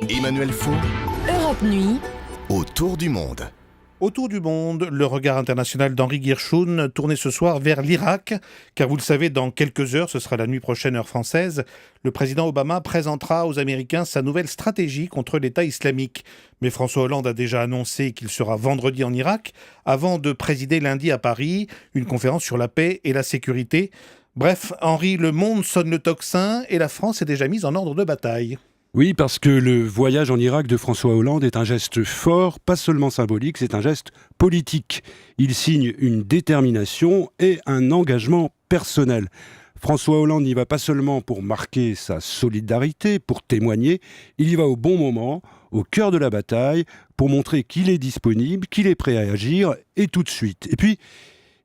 Emmanuel Faux, Europe Nuit, autour du monde. Autour du monde, le regard international d'Henri Guirchoun tourné ce soir vers l'Irak, car vous le savez, dans quelques heures, ce sera la nuit prochaine heure française, le président Obama présentera aux Américains sa nouvelle stratégie contre l'État islamique. Mais François Hollande a déjà annoncé qu'il sera vendredi en Irak, avant de présider lundi à Paris une conférence sur la paix et la sécurité. Bref, Henri, le monde sonne le tocsin et la France est déjà mise en ordre de bataille. Oui, parce que le voyage en Irak de François Hollande est un geste fort, pas seulement symbolique, c'est un geste politique. Il signe une détermination et un engagement personnel. François Hollande n'y va pas seulement pour marquer sa solidarité, pour témoigner, il y va au bon moment, au cœur de la bataille, pour montrer qu'il est disponible, qu'il est prêt à agir, et tout de suite. Et puis,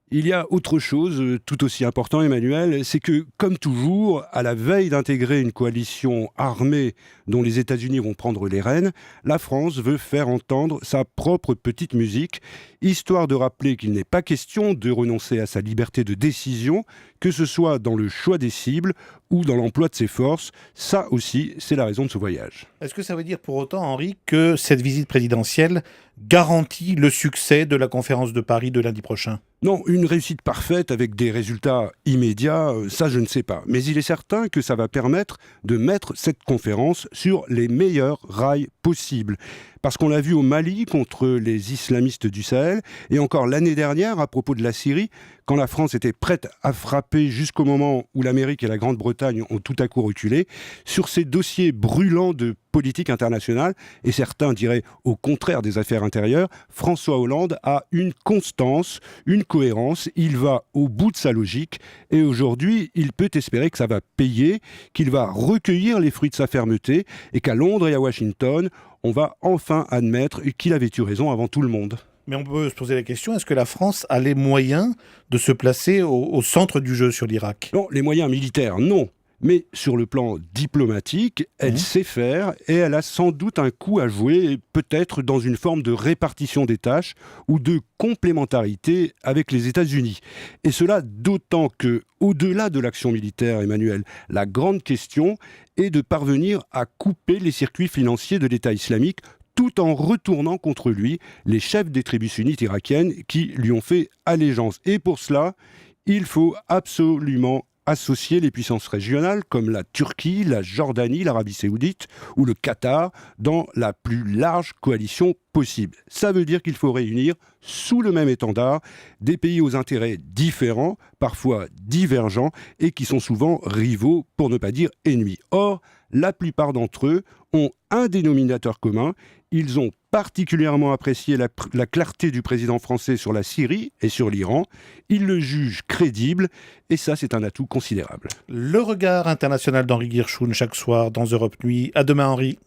il y a autre chose tout aussi important, Emmanuel, c'est que, comme toujours, à la veille d'intégrer une coalition armée dont les États-Unis vont prendre les rênes, la France veut faire entendre sa propre petite musique, histoire de rappeler qu'il n'est pas question de renoncer à sa liberté de décision, que ce soit dans le choix des cibles ou dans l'emploi de ses forces. Ça aussi, c'est la raison de ce voyage. Est-ce que ça veut dire pour autant, Henri, que cette visite présidentielle garantit le succès de la conférence de Paris de lundi prochain ? Non, une réussite parfaite avec des résultats immédiats, ça je ne sais pas. Mais il est certain que ça va permettre de mettre cette conférence sur les meilleurs rails possibles. Parce qu'on l'a vu au Mali contre les islamistes du Sahel, et encore l'année dernière à propos de la Syrie, quand la France était prête à frapper jusqu'au moment où l'Amérique et la Grande-Bretagne ont tout à coup reculé, sur ces dossiers brûlants de politique internationale, et certains diraient au contraire des affaires intérieures, François Hollande a une constance, une cohérence, il va au bout de sa logique, et aujourd'hui, il peut espérer que ça va payer, qu'il va recueillir les fruits de sa fermeté, et qu'à Londres et à Washington, on va enfin admettre qu'il avait eu raison avant tout le monde. Mais on peut se poser la question, est-ce que la France a les moyens de se placer au centre du jeu sur l'Irak ? Non, les moyens militaires, non. Mais sur le plan diplomatique, elle sait faire et elle a sans doute un coup à jouer, peut-être dans une forme de répartition des tâches ou de complémentarité avec les États-Unis. Et cela d'autant que, au-delà de l'action militaire, Emmanuel, la grande question est de parvenir à couper les circuits financiers de l'État islamique tout en retournant contre lui les chefs des tribus sunnites irakiennes qui lui ont fait allégeance. Et pour cela, il faut absolument associer les puissances régionales comme la Turquie, la Jordanie, l'Arabie Saoudite ou le Qatar dans la plus large coalition possible. Ça veut dire qu'il faut réunir sous le même étendard des pays aux intérêts différents, parfois divergents, et qui sont souvent rivaux, pour ne pas dire ennemis. Or, la plupart d'entre eux ont un dénominateur commun. Ils ont particulièrement apprécié la clarté du président français sur la Syrie et sur l'Iran. Ils le jugent crédible et ça, c'est un atout considérable. Le regard international d'Henri Guirchoun chaque soir dans Europe Nuit. À demain, Henri.